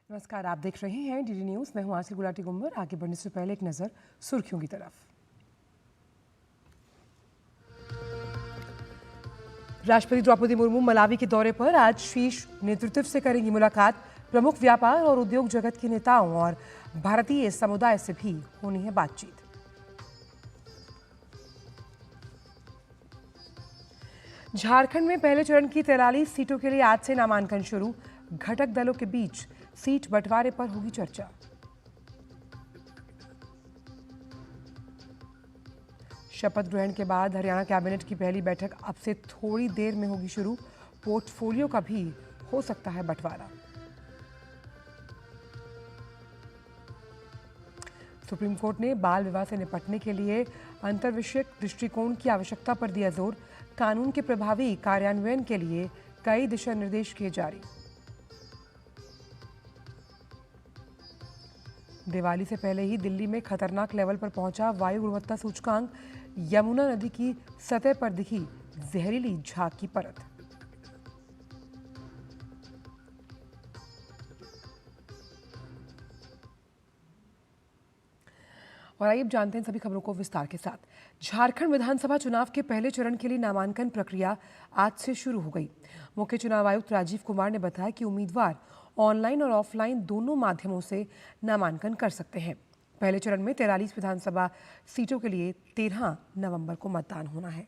नमस्कार, आप देख रहे हैं डीडी न्यूज। मैं हूं आसिफ गुलाटी गुम्बर। आगे बढ़ने से पहले एक नजर सुर्खियों की तरफ। राष्ट्रपति द्रौपदी मुर्मू मलावी के दौरे पर आज शीर्ष नेतृत्व से करेंगी मुलाकात। प्रमुख व्यापार और उद्योग जगत के नेताओं और भारतीय समुदाय से भी होनी है बातचीत। झारखंड में पहले चरण की 43 सीटों के लिए आज से नामांकन शुरू। घटक दलों के बीच सीट बंटवारे पर होगी चर्चा। शपथ ग्रहण के बाद हरियाणा कैबिनेट की पहली बैठक अब से थोड़ी देर में होगी शुरू। पोर्टफोलियो का भी हो सकता है बंटवारा। सुप्रीम कोर्ट ने बाल विवाह से निपटने के लिए अंतर्विषयक दृष्टिकोण की आवश्यकता पर दिया जोर। कानून के प्रभावी कार्यान्वयन के लिए कई दिशा निर्देश किए जारी। दिवाली से पहले ही दिल्ली में खतरनाक लेवल पर पहुंचा वायु गुणवत्ता सूचकांक। यमुना नदी की सतह पर दिखी जहरीली झाग की परत। और आइए अब जानते हैं सभी खबरों को विस्तार के साथ। झारखंड विधानसभा चुनाव के पहले चरण के लिए नामांकन प्रक्रिया आज से शुरू हो गई। मुख्य चुनाव आयुक्त राजीव कुमार ने बताया कि उम्मीदवार ऑनलाइन और ऑफलाइन दोनों माध्यमों से नामांकन कर सकते हैं। पहले चरण में 43 विधानसभा सीटों के लिए 13 नवंबर को मतदान होना है।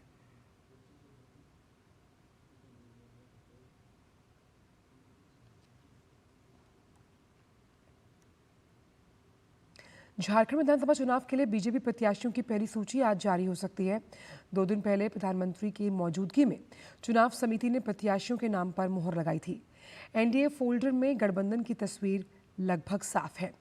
झारखंड विधानसभा चुनाव के लिए बीजेपी प्रत्याशियों की पहली सूची आज जारी हो सकती है। 2 दिन पहले प्रधानमंत्री की मौजूदगी में चुनाव समिति ने प्रत्याशियों के नाम पर मुहर लगाई थी। एनडीए फोल्डर में गठबंधन की तस्वीर लगभग साफ है।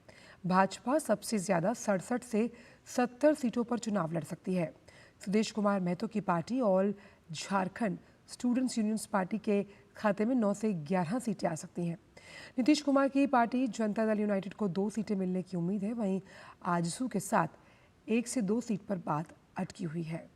भाजपा सबसे ज्यादा 67 से 70 सीटों पर चुनाव लड़ सकती है। सुदेश कुमार महतो की party all Jharkhand students unions party के खाते में 9 से 11 सीटें आ सकती हैं। नीतीश कुमार की पार्टी जनता दल यूनाइटेड को 2 सीटें मिलने की उम्मीद है। वहीं आजसू के साथ 1 से 2 सीट पर बात अटकी हुई है।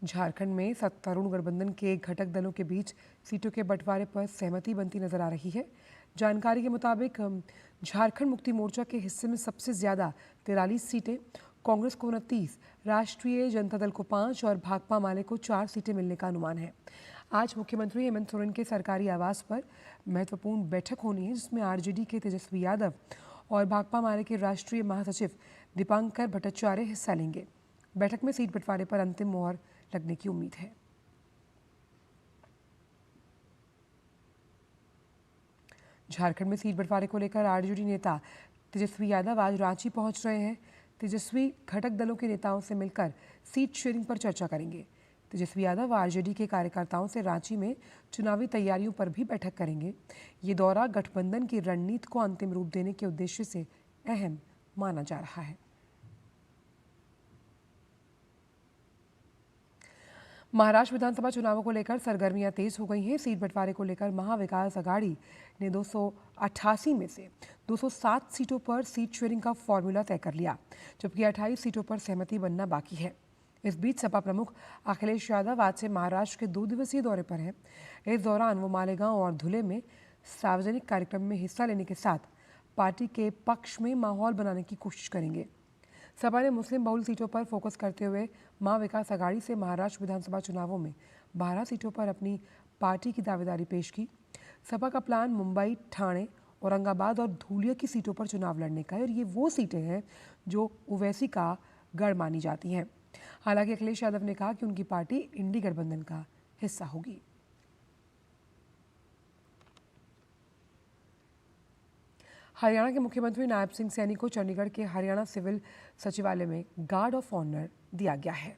झारखंड में सत्तारूढ़ गठबंधन के घटक दलों के बीच सीटों के बंटवारे पर सहमति बनती नजर आ रही है। जानकारी के मुताबिक झारखंड मुक्ति मोर्चा के हिस्से में सबसे ज्यादा 43 सीटें, कांग्रेस को 29, राष्ट्रीय जनता दल को 5 और भाकपा माले को 4 सीटें मिलने का अनुमान है। आज मुख्यमंत्री हेमंत सोरेन के सरकारी आवास पर महत्वपूर्ण बैठक होनी है, जिसमें आरजेडी के तेजस्वी यादव और भाकपा माले के राष्ट्रीय महासचिव दीपांकर भट्टाचार्य हिस्सा लेंगे। बैठक में सीट बंटवारे पर अंतिम मोहर लगने की उम्मीद है। झारखंड में सीट बंटवारे को लेकर आरजेडी नेता तेजस्वी यादव आज रांची पहुंच रहे हैं। तेजस्वी घटक दलों के नेताओं से मिलकर सीट शेयरिंग पर चर्चा करेंगे। तेजस्वी यादव आरजेडी के कार्यकर्ताओं से रांची में चुनावी तैयारियों पर भी बैठक करेंगे। ये दौरा गठबंधन की रणनीति को अंतिम रूप देने के उद्देश्य से अहम माना जा रहा है। महाराष्ट्र विधानसभा चुनावों को लेकर सरगर्मियां तेज हो गई हैं। सीट बंटवारे को लेकर महाविकास अघाड़ी ने 288 में से 207 सीटों पर सीट शेयरिंग का फॉर्मूला तय कर लिया, जबकि 28 सीटों पर सहमति बनना बाकी है। इस बीच सपा प्रमुख अखिलेश यादव आज से महाराष्ट्र के 2 दिवसीय दौरे पर हैं। इस दौरान वो मालेगांव और धुले में सार्वजनिक कार्यक्रम में हिस्सा लेने के साथ पार्टी के पक्ष में माहौल बनाने की कोशिश करेंगे। सपा ने मुस्लिम बहुल सीटों पर फोकस करते हुए महाविकास अघाड़ी से महाराष्ट्र विधानसभा चुनावों में 12 सीटों पर अपनी पार्टी की दावेदारी पेश की। सपा का प्लान मुंबई, ठाणे, औरंगाबाद और धूलिया की सीटों पर चुनाव लड़ने का है और ये वो सीटें हैं जो ओवैसी का गढ़ मानी जाती हैं। हालांकि अखिलेश यादव ने कहा कि उनकी पार्टी इंडी गठबंधन का हिस्सा होगी। हरियाणा के मुख्यमंत्री नायब सिंह सैनी को चंडीगढ़ के हरियाणा सिविल सचिवालय में गार्ड ऑफ ऑनर दिया गया है।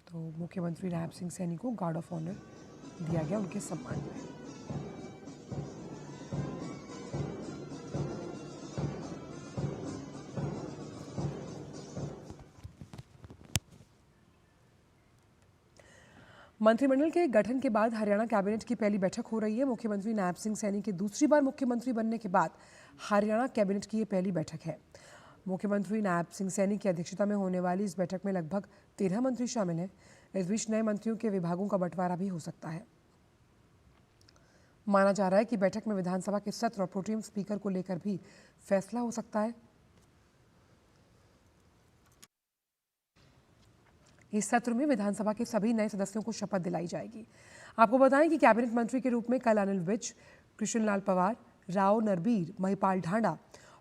तो मुख्यमंत्री नायब सिंह सैनी को गार्ड ऑफ ऑनर दिया गया उनके सम्मान में। मंत्रिमंडल के गठन के बाद हरियाणा कैबिनेट की पहली बैठक हो रही है। मुख्यमंत्री नायब सिंह सैनी के दूसरी बार मुख्यमंत्री बनने के बाद हरियाणा कैबिनेट की ये पहली बैठक है। मुख्यमंत्री नायब सिंह सैनी की अध्यक्षता में होने वाली इस बैठक में लगभग 13 मंत्री शामिल हैं। इस बीच नए मंत्रियों के विभागों का बंटवारा भी हो सकता है। माना जा रहा है कि बैठक में विधानसभा के सत्र और प्रोटेम स्पीकर को लेकर भी फैसला हो सकता है। इस सत्र में विधानसभा के सभी नए सदस्यों को शपथ दिलाई जाएगी। आपको बताएं कि कैबिनेट मंत्री के रूप में कल अनिल विज, कृष्णलाल पवार, राव नरबीर, महिपाल ढांडा,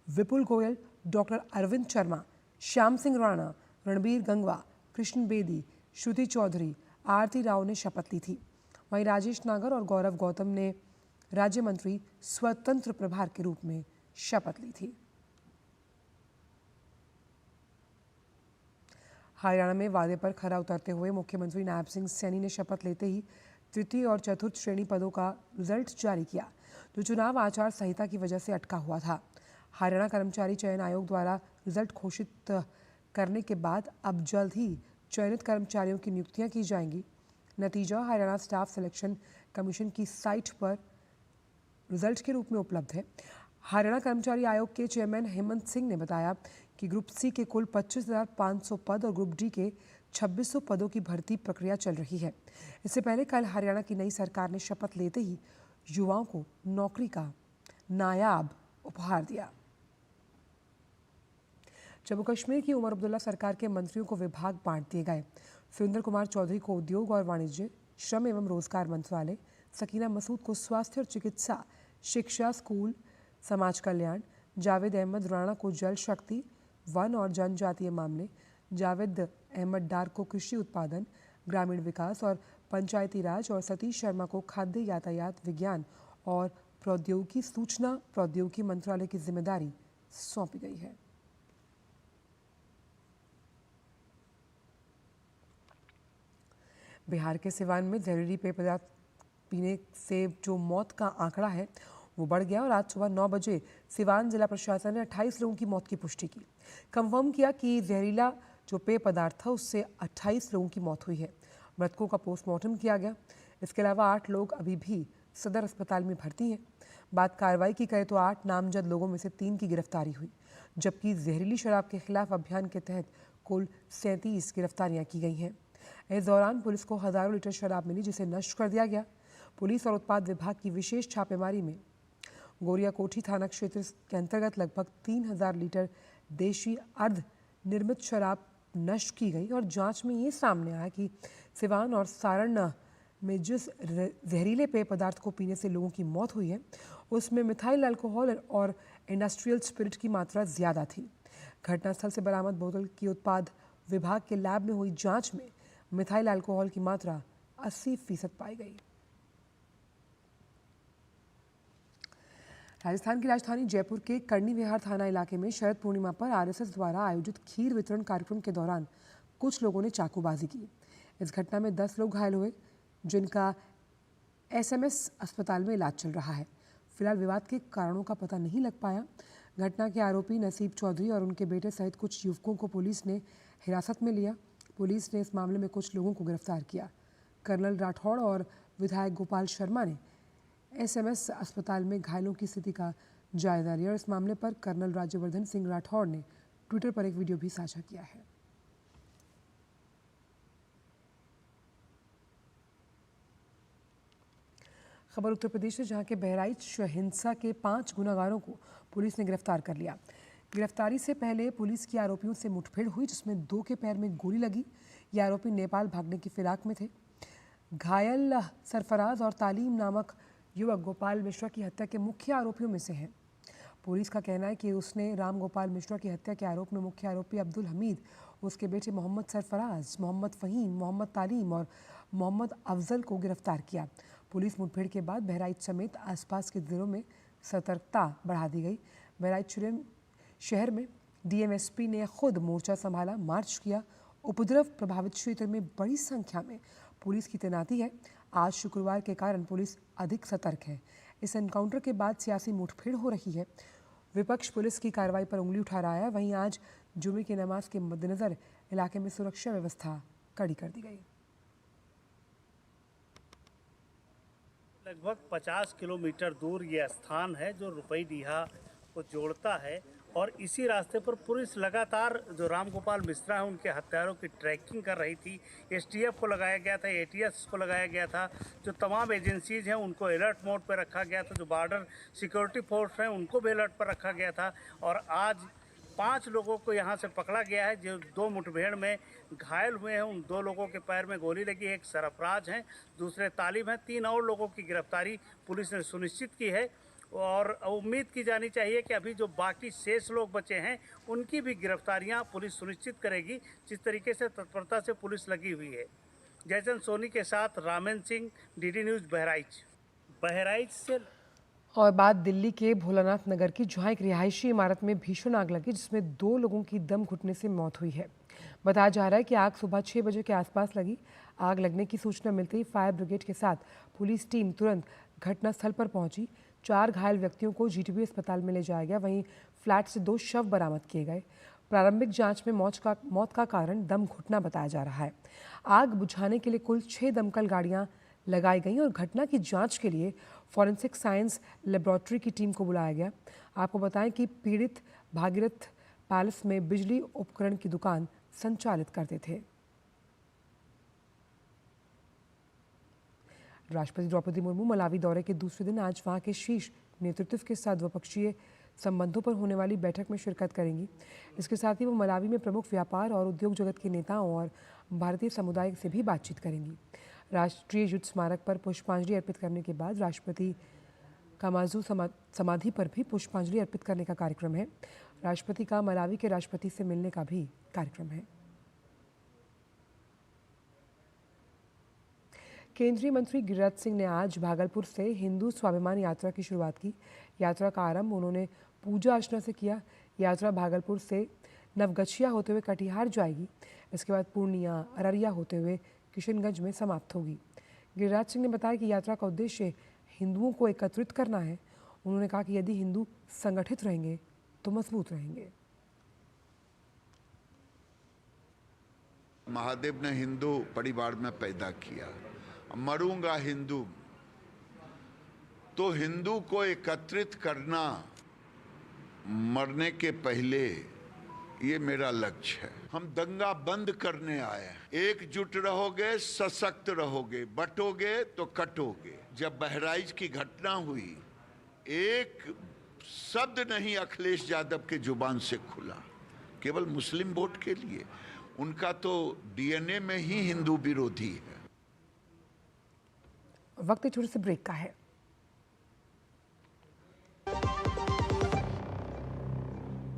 विपुल गोयल, डॉक्टर अरविंद शर्मा, श्याम सिंह राणा, रणबीर गंगवा, कृष्ण बेदी, श्रुति चौधरी, आरती राव ने शपथ ली थी। वहीं राजेश नागर और गौरव गौतम ने राज्य मंत्री स्वतंत्र प्रभार के रूप में शपथ ली थी। हरियाणा में वादे पर खरा उतरते हुए मुख्यमंत्री नायब सिंह सैनी ने शपथ लेते ही तृतीय और चतुर्थ श्रेणी पदों का रिजल्ट जारी किया, जो चुनाव आचार संहिता की वजह से अटका हुआ था। हरियाणा कर्मचारी चयन आयोग द्वारा रिजल्ट घोषित करने के बाद अब जल्द ही चयनित कर्मचारियों की नियुक्तियां की जाएंगी। नतीजा हरियाणा स्टाफ सिलेक्शन कमीशन की साइट पर रिजल्ट के रूप में उपलब्ध है। हरियाणा कर्मचारी आयोग के चेयरमैन हेमंत सिंह ने बताया कि ग्रुप सी के कुल 25,500 पद और ग्रुप डी के 2600 पदों की भर्ती प्रक्रिया चल रही है। इससे पहले कल हरियाणा की नई सरकार ने शपथ लेते ही युवाओं को नौकरी का नायाब उपहार दिया। जम्मू कश्मीर की उमर अब्दुल्ला सरकार के मंत्रियों को विभाग बांट दिए गए। सुरेंद्र कुमार चौधरी को उद्योग और वाणिज्य, श्रम एवं रोजगार मंत्रालय, सकीना मसूद को स्वास्थ्य और चिकित्सा, शिक्षा, स्कूल, समाज कल्याण, जावेद अहमद राणा को जल शक्ति, वन और जनजातीय मामले, जावेद अहमद डार को कृषि उत्पादन, ग्रामीण विकास और पंचायती राज और सतीश शर्मा को खाद्य, यातायात, विज्ञान और प्रौद्योगिकी, सूचना प्रौद्योगिकी मंत्रालय की जिम्मेदारी सौंपी गई है। बिहार के सिवान में जहरीली पेय पदार्थ पीने से जो मौत का आंकड़ा है वो बढ़ गया और आज सुबह 9 बजे सिवान जिला प्रशासन ने 28 लोगों की मौत की पुष्टि की। कंफर्म किया कि जहरीला जो पेय पदार्थ था उससे 28 लोगों की मौत हुई है। मृतकों का पोस्टमार्टम किया गया। इसके अलावा 8 लोग अभी भी सदर अस्पताल में भर्ती हैं। बात कार्रवाई की करें तो 8 नामजद लोगों में से 3 की गिरफ्तारी हुई, जबकि जहरीली शराब के खिलाफ अभियान के तहत कुल 37 गिरफ्तारियां की गई हैं। इस दौरान पुलिस को हजारों लीटर शराब मिली, जिसे नष्ट कर दिया गया। पुलिस और उत्पाद विभाग की विशेष छापेमारी में गोरिया कोठी थाना क्षेत्र के अंतर्गत लगभग 3000 लीटर देशी अर्ध निर्मित शराब नष्ट की गई और जांच में ये सामने आया कि सिवान और सारण में जिस जहरीले पेय पदार्थ को पीने से लोगों की मौत हुई है उसमें मिथाइल अल्कोहल और इंडस्ट्रियल स्पिरिट की मात्रा ज़्यादा थी। घटनास्थल से बरामद बोतल की उत्पाद विभाग के लैब में हुई जांच में मिथाइल अल्कोहल की मात्रा 80% पाई गई। राजस्थान की राजधानी जयपुर के कर्णी विहार थाना इलाके में शरद पूर्णिमा पर आरएसएस द्वारा आयोजित खीर वितरण कार्यक्रम के दौरान कुछ लोगों ने चाकूबाजी की। इस घटना में 10 लोग घायल हुए, जिनका एसएमएस अस्पताल में इलाज चल रहा है। फिलहाल विवाद के कारणों का पता नहीं लग पाया। घटना के आरोपी नसीब चौधरी और उनके बेटे सहित कुछ युवकों को पुलिस ने हिरासत में लिया। पुलिस ने इस मामले में कुछ लोगों को गिरफ्तार किया। कर्नल राठौड़ और विधायक गोपाल शर्मा ने एसएमएस अस्पताल में घायलों की स्थिति का जायजा लिया और इस मामले पर कर्नल राज्यवर्धन सिंह राठौड़ ने ट्विटर पर एक वीडियो भी साझा किया है। खबर उत्तर प्रदेश से, जहां के बहराइच हिंसा के 5 गुनाहगारों को पुलिस ने गिरफ्तार कर लिया। गिरफ्तारी से पहले पुलिस की आरोपियों से मुठभेड़ हुई, जिसमें 2 के पैर में गोली लगी। ये आरोपी नेपाल भागने की फिराक में थे। घायल सरफराज और तालीम नामक युवक गोपाल मिश्रा की हत्या के मुख्य आरोपियों में से है। पुलिस का कहना है कि उसने राम गोपाल मिश्रा की हत्या के आरोप में मुख्य आरोपी अब्दुल हमीद, उसके बेटे मोहम्मद सरफराज, मोहम्मद फहीम, मोहम्मद तालीम और मोहम्मद अफजल को गिरफ्तार किया। पुलिस मुठभेड़ के बाद बहराइच समेत आसपास के जिलों में सतर्कता बढ़ा दी गई। बहराइच शहर में डीएमएसपी ने खुद मोर्चा संभाला, मार्च किया। उपद्रव प्रभावित क्षेत्र में बड़ी संख्या में पुलिस की तैनाती है। आज शुक्रवार के कारण पुलिस अधिक सतर्क है। इस एनकाउंटर के बाद सियासी मुठभेड़ हो रही है। विपक्ष पुलिस की कार्रवाई पर उंगली उठा रहा है। वहीं आज जुमे की नमाज के मद्देनजर इलाके में सुरक्षा व्यवस्था कड़ी कर दी गई। लगभग 50 किलोमीटर दूर ये स्थान है जो रुपईडीहा को जोड़ता है और इसी रास्ते पर पुलिस लगातार जो रामगोपाल मिश्रा है उनके हत्यारों की ट्रैकिंग कर रही थी। एसटीएफ को लगाया गया था, एटीएस को लगाया गया था, जो तमाम एजेंसीज हैं उनको अलर्ट मोड पर रखा गया था, जो बॉर्डर सिक्योरिटी फोर्स हैं उनको भी अलर्ट पर रखा गया था। और आज 5 लोगों को यहाँ से पकड़ा गया है जो 2 मुठभेड़ में घायल हुए हैं। उन 2 लोगों के पैर में गोली लगी है, एक सरफराज हैं, दूसरे तालिब हैं। 3 और लोगों की गिरफ्तारी पुलिस ने सुनिश्चित की है और उम्मीद की जानी चाहिए कि अभी जो बाकी शेष लोग बचे हैं उनकी भी गिरफ्तारियां पुलिस सुनिश्चित करेगी। जिस तरीके से तत्परता से पुलिस लगी हुई है। जयचंद सोनी के साथ ramen Singh, DD news, Bahraich से। और बात दिल्ली के भोलानाथ नगर की, जहां एक रिहायशी इमारत में भीषण आग लगी जिसमें 2 लोगों की दम घुटने से मौत हुई है। बताया जा रहा है कि आग सुबह 6 बजे के आसपास लगी। आग लगने की सूचना मिलते ही फायर ब्रिगेड के साथ पुलिस टीम तुरंत घटनास्थल पर पहुंची। 4 घायल व्यक्तियों को जीटीबी अस्पताल में ले जाया गया। वहीं फ्लैट से 2 शव बरामद किए गए। प्रारंभिक जांच में मौत का कारण दम घुटना बताया जा रहा है। आग बुझाने के लिए कुल 6 दमकल गाड़ियां लगाई गई और घटना की जांच के लिए फॉरेंसिक साइंस लेबोरेटरी की टीम को बुलाया गया। आपको बताएं कि पीड़ित भागीरथ पैलेस में बिजली उपकरण की दुकान संचालित करते थे। राष्ट्रपति द्रौपदी मुर्मू मलावी दौरे के दूसरे दिन आज वहां के शीर्ष नेतृत्व के साथ द्विपक्षीय संबंधों पर होने वाली बैठक में शिरकत करेंगी। इसके साथ ही वो मलावी में प्रमुख व्यापार और उद्योग जगत के नेताओं और भारतीय समुदाय से भी बातचीत करेंगी। राष्ट्रीय युद्ध स्मारक पर पुष्पांजलि अर्पित करने के बाद राष्ट्रपति कामाजू समाधि पर भी पुष्पांजलि अर्पित करने का कार्यक्रम है। राष्ट्रपति का मलावी के राष्ट्रपति से मिलने का भी कार्यक्रम है। केंद्रीय मंत्री गिरिराज सिंह ने आज भागलपुर से हिंदू स्वाभिमान यात्रा की शुरुआत की। यात्रा का आरंभ उन्होंने पूजा अर्चना से किया। यात्रा भागलपुर से नवगछिया होते हुए कटिहार जाएगी। इसके बाद पूर्णिया, अररिया होते हुए किशनगंज में समाप्त होगी। गिरिराज सिंह ने बताया कि यात्रा का उद्देश्य हिंदुओं को एकत्रित करना है। उन्होंने कहा कि यदि हिंदू संगठित रहेंगे तो मजबूत रहेंगे। महादेव ने हिंदू परिवार में पैदा किया, मरूंगा हिंदू। तो हिंदू को एकत्रित करना मरने के पहले, ये मेरा लक्ष्य है। हम दंगा बंद करने आए हैं। एकजुट रहोगे सशक्त रहोगे, बटोगे तो कटोगे। जब बहराइच की घटना हुई, एक शब्द नहीं अखिलेश यादव के जुबान से खुला, केवल मुस्लिम वोट के लिए। उनका तो डीएनए में ही हिंदू विरोधी है। वक्त छोटे से ब्रेक का है।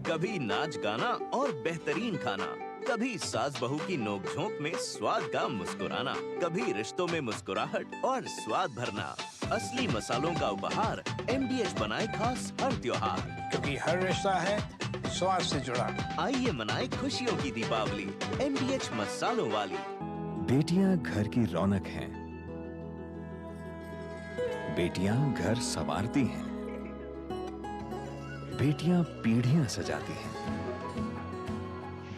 कभी नाच गाना और बेहतरीन खाना, कभी सास बहू की नोक-झोंक में स्वाद का मुस्कुराना, कभी रिश्तों में मुस्कुराहट और स्वाद भरना। असली मसालों का उपहार MDH बनाए खास हर त्योहार, क्योंकि हर रिश्ता है स्वाद से जुड़ा। आइए मनाए खुशियों की दीपावली MDH मसालों वाली। बेटियां घर की रौनक हैं। बेटियां घर संवारती हैं। बेटियां पीढ़ियां सजाती हैं।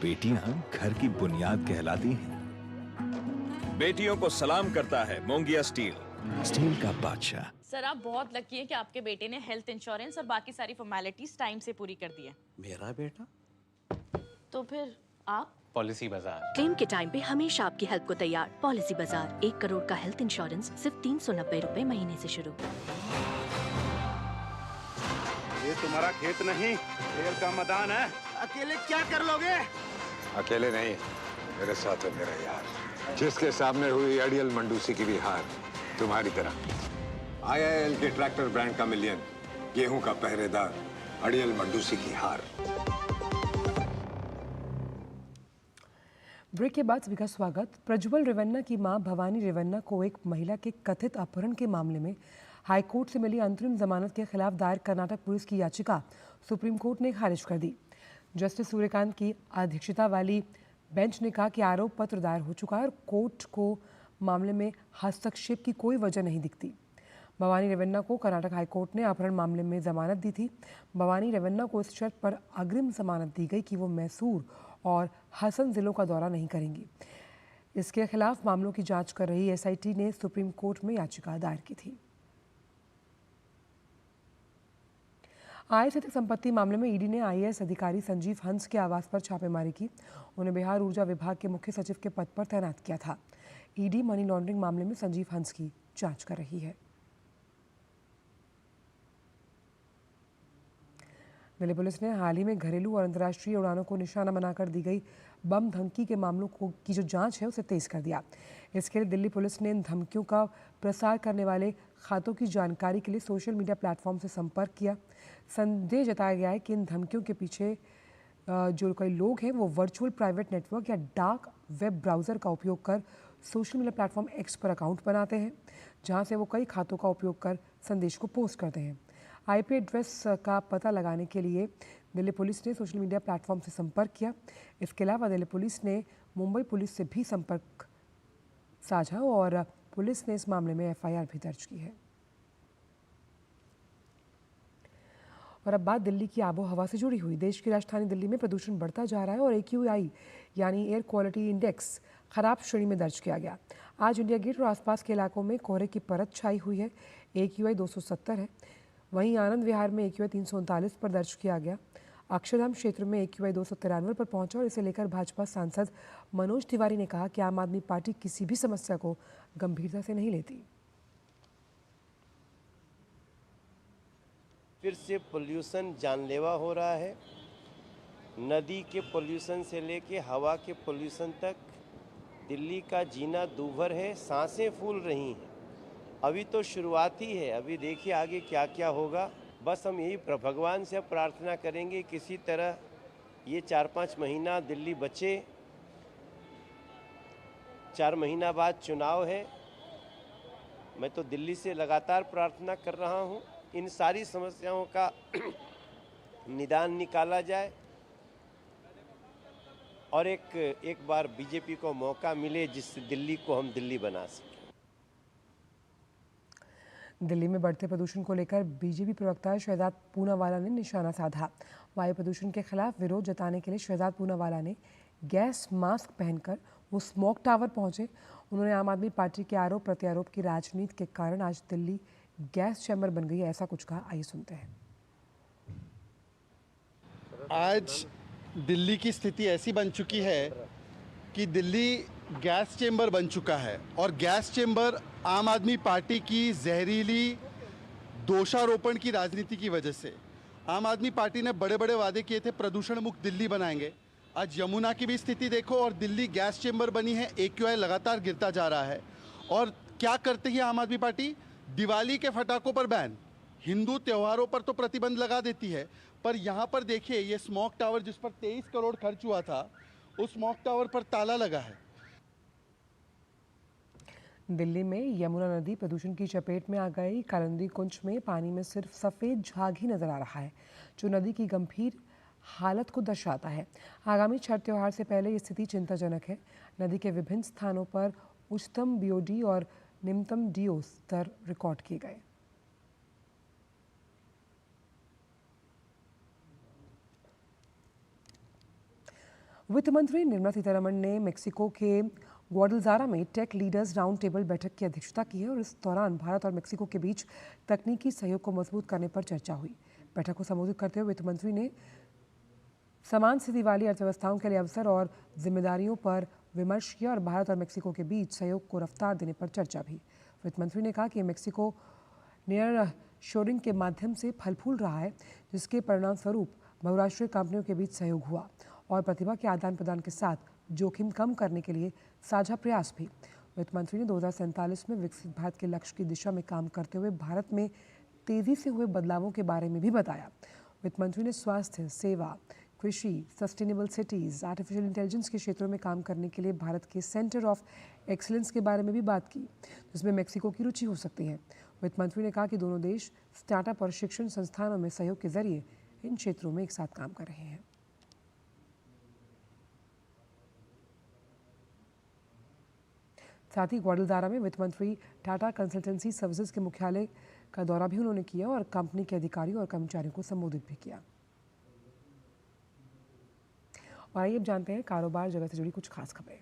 बेटियां घर की बुनियाद कहलाती हैं। बेटियों को सलाम करता है मोंगिया स्टील, स्टील का बादशाह। सर, आप बहुत लकी हैं कि आपके बेटे ने हेल्थ इंश्योरेंस और बाकी सारी फॉर्मेलिटीज टाइम से पूरी कर दी है। मेरा बेटा? तो फिर आप? पॉलिसी बाजार। क्लेम के टाइम पे हमेशा आपकी हेल्प को तैयार। पॉलिसी बाजार, 1 करोड़ का हेल्थ इंश्योरेंस सिर्फ 390 रुपए महीने से शुरू। ये तुम्हारा खेत नहीं, खेल का मैदान है। अकेले क्या कर लोगे? अकेले नहीं, मेरे साथ है मेरा यार, जिसके सामने हुई अड़ियल मंडूसी की भी हार तुम्हारी तरह। IIL के ट्रैक्टर ब्रांड का मिलियन, गेहूं का पहरेदार, अड़ियल मंडूसी की हार। ब्रेक के बाद सभी का स्वागत। प्रज्वल रेवन्ना की मां भवानी रेवन्ना को एक महिला के कथित अपहरण के मामले में हाईकोर्ट से मिली अंतरिम जमानत के खिलाफ दायर कर्नाटक पुलिस की याचिका सुप्रीम कोर्ट ने खारिज कर दी। जस्टिस सूर्यकांत की अध्यक्षता वाली बेंच ने कहा कि आरोप पत्र दायर हो चुका है और कोर्ट को मामले में हस्तक्षेप की कोई वजह नहीं दिखती। भवानी रेवन्ना को कर्नाटक हाईकोर्ट ने अपहरण मामले में जमानत दी थी। भवानी रेवन्ना को इस शर्त पर अग्रिम जमानत दी गई कि वो मैसूर और हसन जिलों का दौरा नहीं करेंगी। इसके खिलाफ मामलों की जांच कर रही SIT ने सुप्रीम कोर्ट में याचिका दायर की थी। आय से अधिक संपत्ति मामले में ईडी ने आईएएस अधिकारी संजीव हंस के आवास पर छापेमारी की। उन्हें बिहार ऊर्जा विभाग के मुख्य सचिव के पद पर तैनात किया था। ईडी मनी लॉन्ड्रिंग मामले में संजीव हंस की जांच कर रही है। दिल्ली पुलिस ने हाल ही में घरेलू और अंतर्राष्ट्रीय उड़ानों को निशाना बनाकर दी गई बम धमकी के मामलों की जो जांच है उसे तेज कर दिया। इसके लिए दिल्ली पुलिस ने इन धमकियों का प्रसार करने वाले खातों की जानकारी के लिए सोशल मीडिया प्लेटफॉर्म से संपर्क किया। संदेह जताया गया है कि इन धमकियों के पीछे जो कई लोग हैं वो वर्चुअल प्राइवेट नेटवर्क या डार्क वेब ब्राउज़र का उपयोग कर सोशल मीडिया प्लेटफॉर्म एक्स पर अकाउंट बनाते हैं, जहां से वो कई खातों का उपयोग कर संदेश को पोस्ट करते हैं। आईपी एड्रेस का पता लगाने के लिए दिल्ली पुलिस ने सोशल मीडिया प्लेटफॉर्म से संपर्क किया। इसके अलावा दिल्ली पुलिस ने मुंबई पुलिस से भी संपर्क साझा और पुलिस ने इस मामले में एफआईआर भी दर्ज की है। और अब बात दिल्ली की आबो हवा से जुड़ी हुई। देश की राजधानी दिल्ली में प्रदूषण बढ़ता जा रहा है और AQI यानी एयर क्वालिटी इंडेक्स खराब श्रेणी में दर्ज किया गया। आज इंडिया गेट और आसपास के इलाकों में कोहरे की परत छाई हुई है। AQI 270 है। वहीं आनंद विहार में AQI 339 पर दर्ज किया गया। अक्षरधाम क्षेत्र में AQI 293 पर पहुंचा और इसे लेकर भाजपा सांसद मनोज तिवारी ने कहा कि आम आदमी पार्टी किसी भी समस्या को गंभीरता से नहीं लेती। फिर से पोल्यूशन जानलेवा हो रहा है। नदी के पोल्यूशन से लेके हवा के पोल्यूशन तक दिल्ली का जीना दूभर है, सांसें फूल रही हैं। अभी तो शुरुआत ही है, अभी देखिए आगे क्या क्या होगा। बस हम यही भगवान से प्रार्थना करेंगे किसी तरह ये 4-5 महीना दिल्ली बचे। 4 महीना बाद चुनाव है। मैं तो दिल्ली से लगातार प्रार्थना कर रहा हूँ इन सारी समस्याओं का निदान निकाला जाए और एक बार बीजेपी को मौका मिले जिससे दिल्ली को हम दिल्ली बना सकें। दिल्ली में बढ़ते प्रदूषण को लेकर बीजेपी प्रवक्ता शहजाद पूनावाला ने निशाना साधा। वायु प्रदूषण के खिलाफ विरोध जताने के लिए शहजाद पूनावाला ने गैस मास्क पहनकर वो स्मोक टावर पहुंचे। उन्होंने आम आदमी पार्टी के आरोप प्रत्यारोप की राजनीति के कारण आज दिल्ली गैस चैम्बर बन गई है, ऐसा कुछ कहा। आइए सुनते हैं। आज दिल्ली की स्थिति ऐसी बन चुकी है कि दिल्ली गैस चैम्बर बन चुका है और गैस चैम्बर आम आदमी पार्टी की जहरीली दोषारोपण की राजनीति की वजह से। आम आदमी पार्टी ने बड़े बड़े वादे किए थे, प्रदूषण मुक्त दिल्ली बनाएंगे। आज यमुना की भी स्थिति देखो और दिल्ली गैस चैम्बर बनी है। AQI लगातार गिरता जा रहा है और क्या करते हैं आम आदमी पार्टी? दिवाली के फटाकों पर बैन, हिंदू त्योहारों पर तो प्रतिबंध लगा देती है, पर यहाँ पर देखिए ये स्मोक टावर जिस पर 23 करोड़ खर्च हुआ था, उस स्मोक टावर पर ताला लगा है। दिल्ली में यमुना नदी प्रदूषण की चपेट में आ गई। कालिंदी कुंज में पानी में सिर्फ सफ़ेद झाग ही नजर आ रहा है, जो नदी की गंभीर हालत को दर्शाता है। आगामी छठ त्योहार से पहले ये स्थिति चिंताजनक है। नदी के विभिन्न स्थानों पर उच्चतम BOD और निम्नतम DO स्तर रिकॉर्ड किए गए। वित्त मंत्री निर्मला सीतारमण ने मेक्सिको के ग्वाडलजारा में टेक लीडर्स राउंड टेबल बैठक की अध्यक्षता की है और इस दौरान भारत और मेक्सिको के बीच तकनीकी सहयोग को मजबूत करने पर चर्चा हुई। बैठक को संबोधित करते हुए वित्त मंत्री ने समान स्थिति वाली अर्थव्यवस्थाओं के लिए अवसर और जिम्मेदारियों पर विमर्श किया और भारत और मेक्सिको के बीच सहयोग को रफ्तार देने पर चर्चा भी। वित्त मंत्री ने कहा कि मेक्सिको नियर शोरिंग के माध्यम से फल फूल रहा है, जिसके परिणाम स्वरूप बहुराष्ट्रीय कंपनियों के बीच सहयोग हुआ और प्रतिभा के आदान प्रदान के साथ जोखिम कम करने के लिए साझा प्रयास भी। वित्त मंत्री ने 2047 में विकसित भारत के लक्ष्य की दिशा में काम करते हुए भारत में तेजी से हुए बदलावों के बारे में भी बताया। वित्त मंत्री ने स्वास्थ्य, सेवा, कृषि, सस्टेनेबल सिटीज़, आर्टिफिशियल इंटेलिजेंस के क्षेत्रों में काम करने के लिए भारत के सेंटर ऑफ एक्सीलेंस के बारे में भी बात की, जिसमें मेक्सिको की रुचि हो सकती है। वित्त मंत्री ने कहा कि दोनों देश स्टार्टअप और शिक्षण संस्थानों में सहयोग के जरिए इन क्षेत्रों में एक साथ काम कर रहे हैं। साथ ही ग्वाडलजारा में वित्त मंत्री टाटा कंसल्टेंसी सर्विसेज के मुख्यालय का दौरा भी उन्होंने किया और कंपनी के अधिकारियों और कर्मचारियों को संबोधित भी किया। और आइए अब जानते हैं कारोबार जगत से जुड़ी कुछ खास खबरें।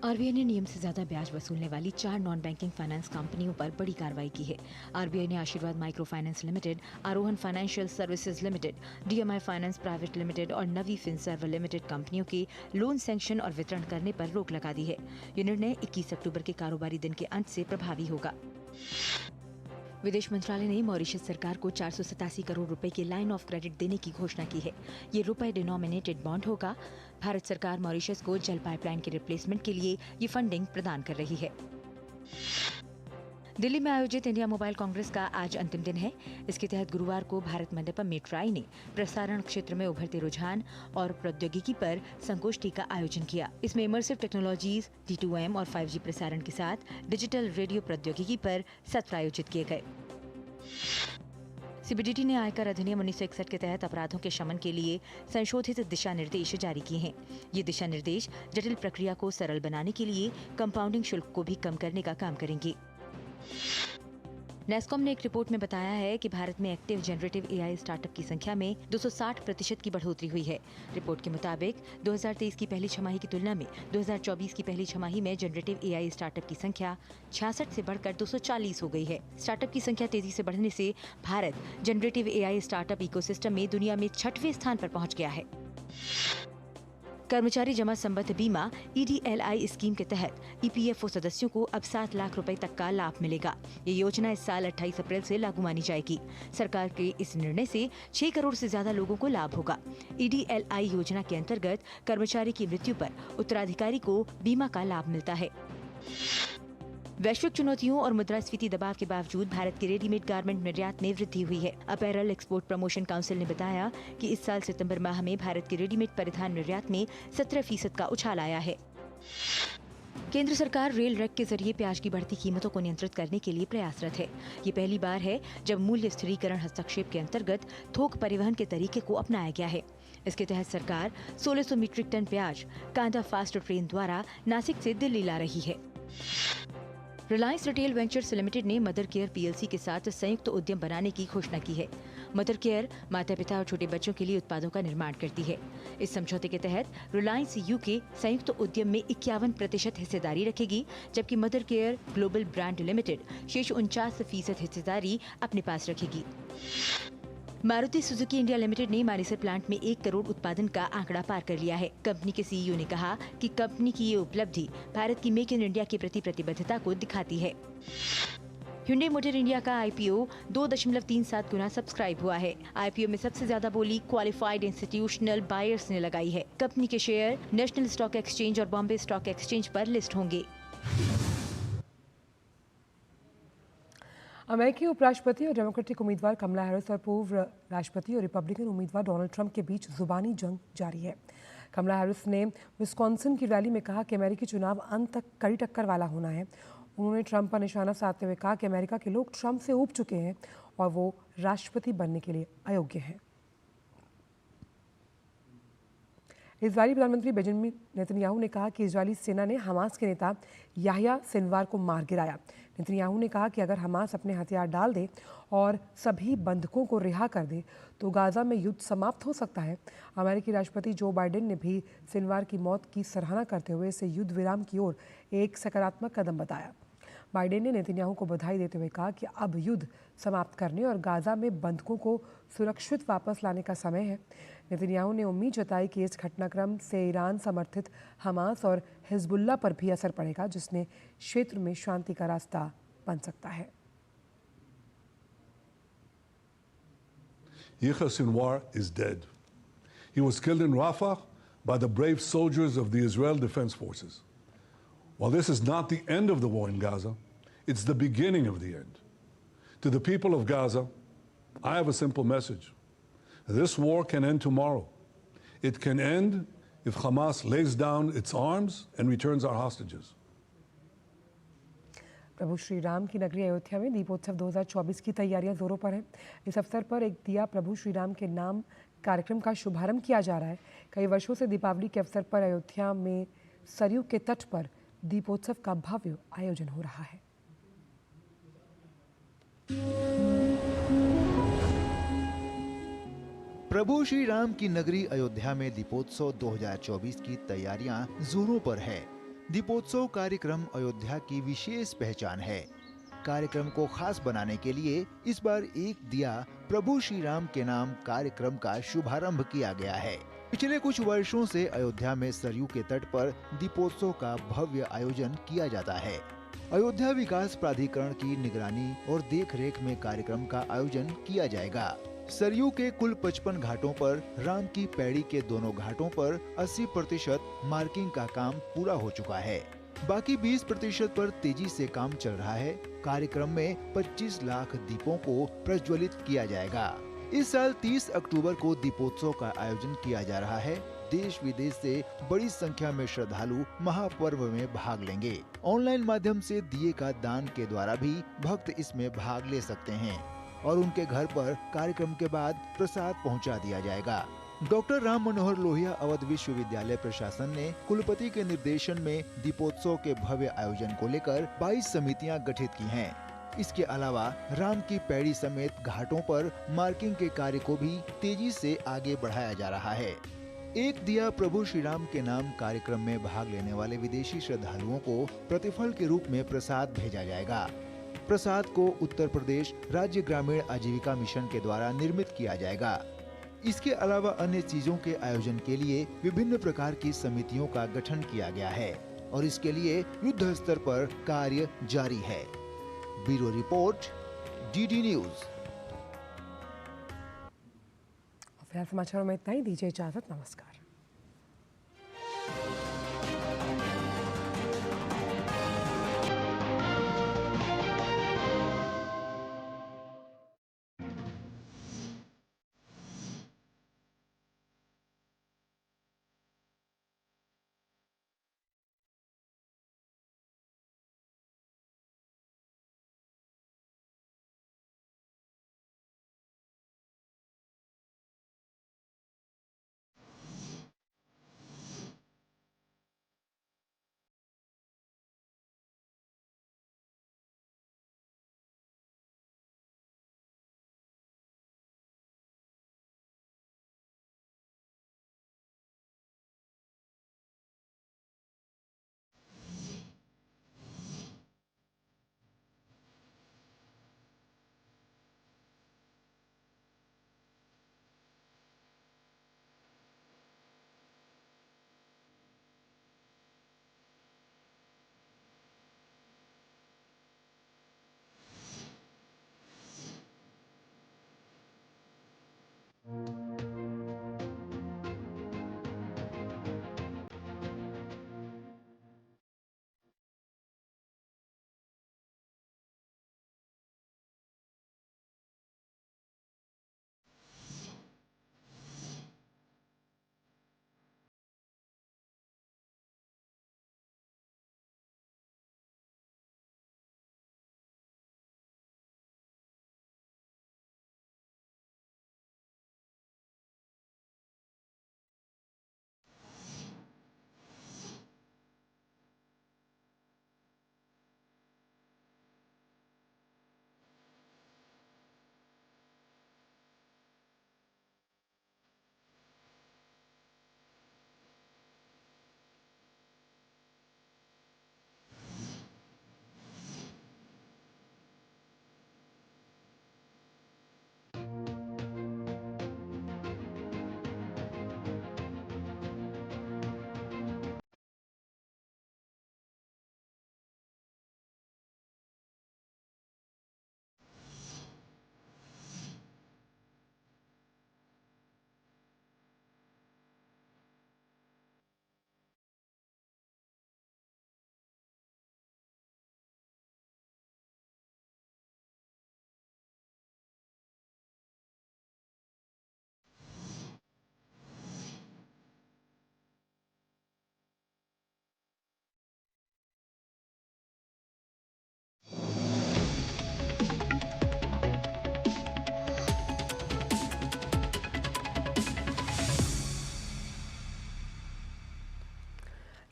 आरबीआई ने नियम से ज्यादा ब्याज वसूलने वाली 4 नॉन बैंकिंग फाइनेंस कंपनियों पर बड़ी कार्रवाई की है। आरबीआई ने Aashirvad micro finance limited, Arohan financial services limited, DMI finance private limited और नवी फिनसर्व लिमिटेड कंपनियों के लोन सैंक्शन और वितरण करने पर रोक लगा दी है। ये निर्णय 21 अक्टूबर के कारोबारी दिन के अंत से प्रभावी होगा। विदेश मंत्रालय ने मॉरिशस सरकार को 487 करोड़ रुपए की लाइन ऑफ क्रेडिट देने की घोषणा की है। ये रुपए डिनोमिनेटेड बॉन्ड होगा। भारत सरकार मॉरिशस को जल पाइपलाइन के रिप्लेसमेंट के लिए ये फंडिंग प्रदान कर रही है। दिल्ली में आयोजित इंडिया मोबाइल कांग्रेस का आज अंतिम दिन है। इसके तहत गुरुवार को भारत मंडपम में ट्राई ने प्रसारण क्षेत्र में उभरते रुझान और प्रौद्योगिकी पर संगोष्ठी का आयोजन किया। इसमें इमर्सिव टेक्नोलॉजीज, D2M और 5G प्रसारण के साथ डिजिटल रेडियो प्रौद्योगिकी पर सत्र आयोजित किए गए। सीबीडीटी ने आयकर अधिनियम 1961 के तहत अपराधों के शमन के लिए संशोधित दिशा निर्देश जारी किए हैं। ये दिशा निर्देश जटिल प्रक्रिया को सरल बनाने के लिए कंपाउंडिंग शुल्क को भी कम करने का काम करेंगे। नेस्कॉम ने एक रिपोर्ट में बताया है कि भारत में एक्टिव जनरेटिव एआई स्टार्टअप की संख्या में 260% की बढ़ोतरी हुई है। रिपोर्ट के मुताबिक 2023 की पहली छमाही की तुलना में 2024 की पहली छमाही में जनरेटिव एआई स्टार्टअप की संख्या 66 से बढ़कर 240 हो गई है। स्टार्टअप की संख्या तेजी से बढ़ने से Bharat generative AI startup ecosystem में दुनिया में 6वें स्थान पर पहुंच गया है। कर्मचारी जमा संबद्ध बीमा EDLI स्कीम के तहत EPFO सदस्यों को अब 7 लाख रुपए तक का लाभ मिलेगा। ये योजना इस साल 28 अप्रैल से लागू मानी जाएगी। सरकार के इस निर्णय से 6 करोड़ से ज्यादा लोगों को लाभ होगा। EDLI योजना के अंतर्गत कर्मचारी की मृत्यु पर उत्तराधिकारी को बीमा का लाभ मिलता है। वैश्विक चुनौतियों और मुद्रास्फीति दबाव के बावजूद भारत के रेडीमेड गारमेंट निर्यात में वृद्धि हुई है। अपैरल एक्सपोर्ट प्रमोशन काउंसिल ने बताया कि इस साल सितंबर माह में भारत के रेडीमेड परिधान निर्यात में 17% का उछाल आया है। केंद्र सरकार रेल रैक के जरिए प्याज की बढ़ती कीमतों को नियंत्रित करने के लिए प्रयासरत है। ये पहली बार है जब मूल्य स्थिरीकरण हस्तक्षेप के अंतर्गत थोक परिवहन के तरीके को अपनाया गया है। इसके तहत सरकार 1600 मीट्रिक टन प्याज कांदा फास्ट ट्रेन द्वारा नासिक से दिल्ली ला रही है। रिलायंस रिटेल वेंचर्स लिमिटेड ने मदर केयर PLC के साथ संयुक्त उद्यम बनाने की घोषणा की है। मदर केयर माता पिता और छोटे बच्चों के लिए उत्पादों का निर्माण करती है। इस समझौते के तहत रिलायंस UK संयुक्त उद्यम में 51% हिस्सेदारी रखेगी, जबकि mother care global brand limited शेष 49% हिस्सेदारी अपने पास रखेगी। मारुति सुजुकी इंडिया लिमिटेड ने मानेसर प्लांट में 1 करोड़ उत्पादन का आंकड़ा पार कर लिया है। कंपनी के CEO ने कहा कि कंपनी की ये उपलब्धि भारत की मेक इन इंडिया के प्रति प्रतिबद्धता को दिखाती है। Hyundai मोटर इंडिया का IPO 2.37 गुना सब्सक्राइब हुआ है। IPO में सबसे ज्यादा बोली क्वालिफाइड इंस्टीट्यूशनल बायर्स ने लगाई है। कंपनी के शेयर नेशनल स्टॉक एक्सचेंज और बॉम्बे स्टॉक एक्सचेंज पर लिस्ट होंगे। अमेरिकी उपराष्ट्रपति और डेमोक्रेटिक उम्मीदवार कमला हैरिस और पूर्व राष्ट्रपति और रिपब्लिकन उम्मीदवार डोनाल्ड ट्रंप के बीच जुबानी जंग जारी है। कमला हैरिस ने विस्कॉन्सिन की रैली में कहा कि अमेरिकी चुनाव अंत तक कड़ी टक्कर वाला होना है। उन्होंने ट्रंप पर निशाना साधते हुए कहा कि अमेरिका के लोग ट्रंप से ऊब चुके हैं और वो राष्ट्रपति बनने के लिए अयोग्य हैं। इजरायली प्रधानमंत्री बेंजामिन नेतन्याहू ने कहा कि इजरायली सेना ने हमास के नेता याह्या सिनवार को मार गिराया। नेतन्याहू ने कहा कि अगर हमास अपने हथियार डाल दे और सभी बंधकों को रिहा कर दे तो गाजा में युद्ध समाप्त हो सकता है। अमेरिकी राष्ट्रपति जो बाइडेन ने भी सिनवार की मौत की सराहना करते हुए इसे युद्ध विराम की ओर एक सकारात्मक कदम बताया। बाइडेन ने नेतन्याहू को बधाई देते हुए कहा कि अब युद्ध समाप्त करने और गाजा में बंधकों को सुरक्षित वापस लाने का समय है। नेतन्याहू ने उम्मीद जताई कि इस घटनाक्रम से ईरान समर्थित हमास और हिजबुल्ला पर भी असर पड़ेगा, जिसने क्षेत्र में शांति का रास्ता बन सकता है। Yahya Sinwar is dead. He was killed in Rafah by the brave soldiers of the Israel Defense Forces. While this is not the end of the war in Gaza, it's the beginning of the end. To the people of Gaza, I have a simple message. This war can end tomorrow. It can end if Hamas lays down its arms and returns our hostages. प्रभु श्री राम की नगरी अयोध्या में दीपोत्सव 2024 की तैयारियां जोरों पर हैं। इस अवसर पर एक दिया प्रभु श्री राम के नाम कार्यक्रम का शुभारंभ किया जा रहा है। कई वर्षों से दीपावली के अवसर पर अयोध्या में सरयू के तट पर दीपोत्सव का भव्य आयोजन हो रहा है। प्रभु श्री राम की नगरी अयोध्या में दीपोत्सव 2024 की तैयारियां जोरों पर है। दीपोत्सव कार्यक्रम अयोध्या की विशेष पहचान है। कार्यक्रम को खास बनाने के लिए इस बार एक दिया प्रभु श्री राम के नाम कार्यक्रम का शुभारंभ किया गया है। पिछले कुछ वर्षों से अयोध्या में सरयू के तट पर दीपोत्सव का भव्य आयोजन किया जाता है। अयोध्या विकास प्राधिकरण की निगरानी और देखरेख में कार्यक्रम का आयोजन किया जाएगा। सरयू के कुल 55 घाटों पर राम की पैड़ी के दोनों घाटों पर 80% मार्किंग का काम पूरा हो चुका है। बाकी 20% पर तेजी से काम चल रहा है। कार्यक्रम में 25 लाख दीपों को प्रज्वलित किया जाएगा। इस साल 30 अक्टूबर को दीपोत्सव का आयोजन किया जा रहा है। देश विदेश से बड़ी संख्या में श्रद्धालु महापर्व में भाग लेंगे। ऑनलाइन माध्यम से दिए का दान के द्वारा भी भक्त इसमें भाग ले सकते हैं और उनके घर पर कार्यक्रम के बाद प्रसाद पहुंचा दिया जाएगा। डॉक्टर राम मनोहर लोहिया अवध विश्वविद्यालय प्रशासन ने कुलपति के निर्देशन में दीपोत्सव के भव्य आयोजन को लेकर 22 समितियां गठित की हैं। इसके अलावा राम की पैड़ी समेत घाटों पर मार्किंग के कार्य को भी तेजी से आगे बढ़ाया जा रहा है। एक दिया प्रभु श्री राम के नाम कार्यक्रम में भाग लेने वाले विदेशी श्रद्धालुओं को प्रतिफल के रूप में प्रसाद भेजा जाएगा। प्रसाद को उत्तर प्रदेश राज्य ग्रामीण आजीविका मिशन के द्वारा निर्मित किया जाएगा। इसके अलावा अन्य चीजों के आयोजन के लिए विभिन्न प्रकार की समितियों का गठन किया गया है और इसके लिए युद्ध स्तर पर कार्य जारी है। Bureau report, DD news. फिलहाल समाचारों में इतना ही। दीजिए इजाजत। नमस्कार।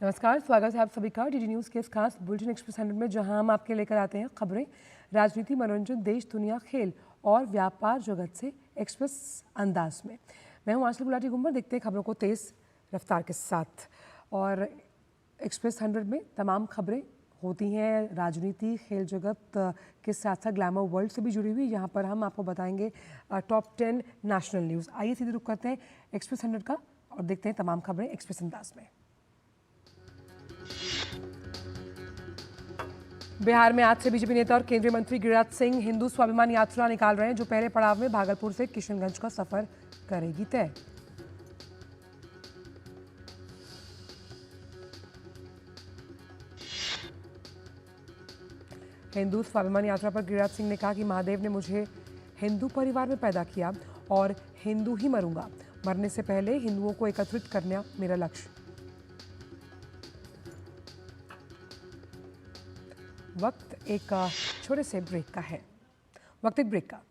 नमस्कार, स्वागत है आप सभी का डीडी न्यूज़ के इस खास बुलेटिन एक्सप्रेस 100 में, जहां हम आपके लेकर आते हैं खबरें, राजनीति, मनोरंजन, देश, दुनिया, खेल और व्यापार जगत से एक्सप्रेस अंदाज में। मैं हूं आंचल गुलाटी गुम्बर। देखते हैं खबरों को तेज़ रफ्तार के साथ। और एक्सप्रेस 100 में तमाम खबरें होती हैं राजनीति, खेल जगत के साथ साथ ग्लैमर वर्ल्ड से भी जुड़ी हुई। यहाँ पर हम आपको बताएंगे टॉप 10 नेशनल न्यूज़। आइए सीधे रुक करते हैं एक्सप्रेस 100 का और देखते हैं तमाम खबरें एक्सप्रेस अंदाज में। बिहार में आज से बीजेपी नेता और केंद्रीय मंत्री गिरिराज सिंह हिंदू स्वाभिमान यात्रा निकाल रहे हैं, जो पहले पड़ाव में भागलपुर से किशनगंज का सफर करेगी तय। हिंदू स्वाभिमान यात्रा पर गिरिराज सिंह ने कहा कि महादेव ने मुझे हिंदू परिवार में पैदा किया और हिंदू ही मरूंगा। मरने से पहले हिंदुओं को एकत्रित करना मेरा लक्ष्य। वक्त एक छोटे से ब्रेक का है। वक्त एक ब्रेक का।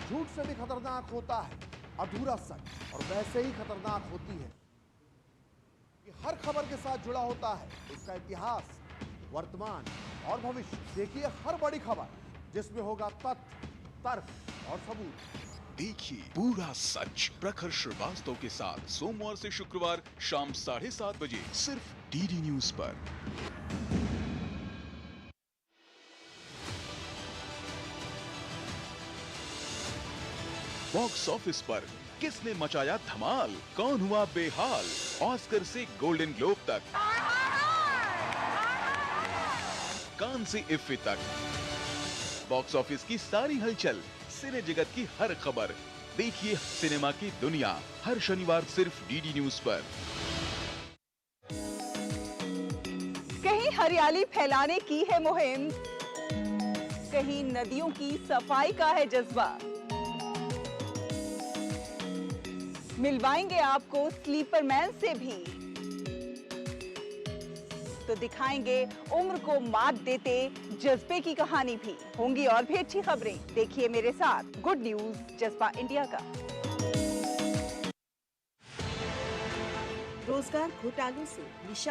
झूठ से भी खतरनाक होता है अधूरा सच, और वैसे ही खतरनाक होती है कि हर खबर के साथ जुड़ा होता है उसका इतिहास, वर्तमान और भविष्य। देखिए हर बड़ी खबर जिसमें होगा तथ्य, तर्क और सबूत। देखिए पूरा सच प्रखर श्रीवास्तव के साथ सोमवार से शुक्रवार शाम 7:30 बजे सिर्फ डीडी न्यूज पर। बॉक्स ऑफिस पर किसने मचाया धमाल, कौन हुआ बेहाल, ऑस्कर से गोल्डन ग्लोब तक, कान से इफ्फी तक, बॉक्स ऑफिस की सारी हलचल, सिने जगत की हर खबर। देखिए सिनेमा की दुनिया हर शनिवार सिर्फ डीडी न्यूज पर। कहीं हरियाली फैलाने की है मुहिम, कहीं नदियों की सफाई का है जज्बा। मिलवाएंगे आपको स्लीपर मैन से भी, तो दिखाएंगे उम्र को मात देते जज्बे की कहानी भी। होंगी और भी अच्छी खबरें, देखिए मेरे साथ गुड न्यूज जज्बा इंडिया का। रोजगार घोटालों से